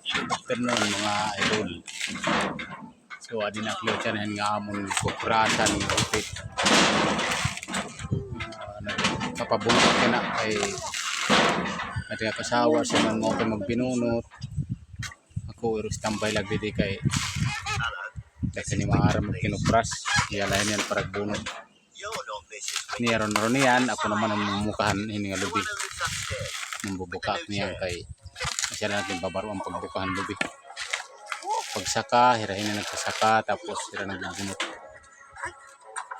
Afternoon mga idol. So adi na klotsan nga among kuprasan ng upit. Kapabunot ka na kay ating kasawa sa mga magbinunot. Ako iros tambay lagi di kay kasi ni maara magkinupras. Iyalayan yan para bunot. Niyaron yan, ako naman ang mumukahan ini nga lubi. Mambubuka niya kay siya na natin babaro ang pagbukahan lubi. Pagsaka, hirahin na nagkasaka, tapos hira nagbubunot.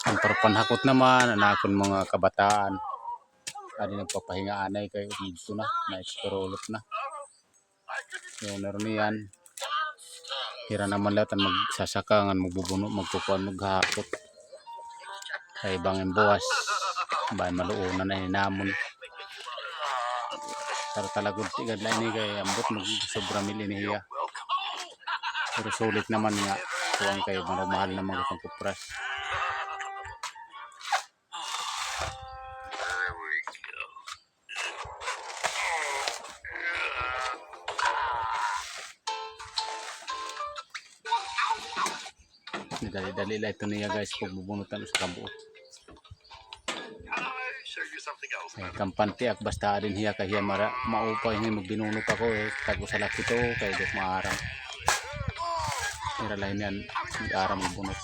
Ang parpanhakot naman, anakon mga kabataan. Adi nagpapahinga anay kayo dito na, na-explorolot na. So naroon yan. Hira naman lahat ang magsasaka, ang magbubunot, magpupuan, maghahakot. Kay bangin buwas, bahay maluunan na inamon. Pero talagod tigad lang ini kay ambot mag-sobra miliniya. Pero sulit naman nga kuwang kayo mahal na mga kupras. Dali-dali lang ito niya guys pag bubunutan sa kabuo. Kampante ak basta din hiya kay mara maupay ni magbinunot ako tago sa laki to kay dok maarang. Ira lain yan mag-aram magbunot.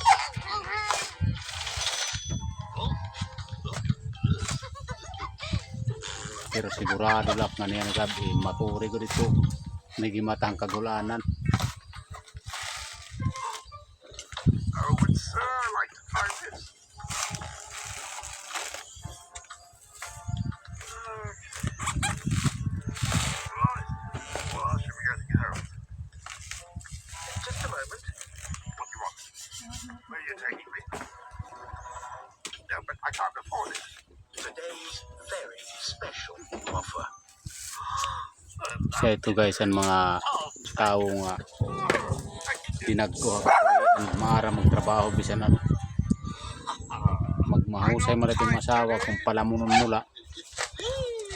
Pero sigurado lak nga niya nagabi maturi ko dito. May gimatang kagulanan. Where are you taking me? No, but I can't afford it. Today's very special offer. So ito guys ang mga tao nga pinagkuha ang maara magtrabaho bisan ano magmahusay man itong asawa kung palamunon mula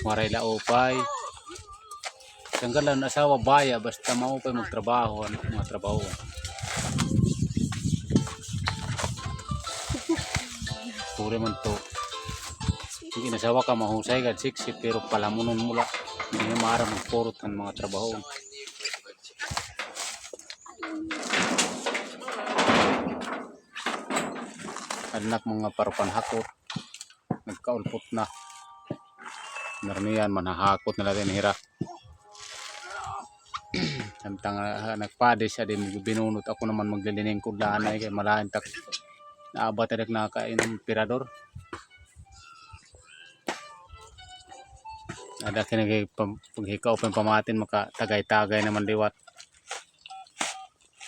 waray laupay tanggalan asawa baya basta maupay magtrabaho ano mga trabaho. Puri man to hindi nasawa ka mahusay kad siksi pero palamunon mula hindi na maara magpurot ang mga trabaho. Anak mga parpanhakot nagkaulpot na narniyan manahakot na natin hira. Samtang nagpadis siya din binunot ako naman maglilining ko lanay kay malahan tak naabat na nakain ng pirador. Ada kinagay paghikaw pa pamatin maka tagay-tagay naman liwat.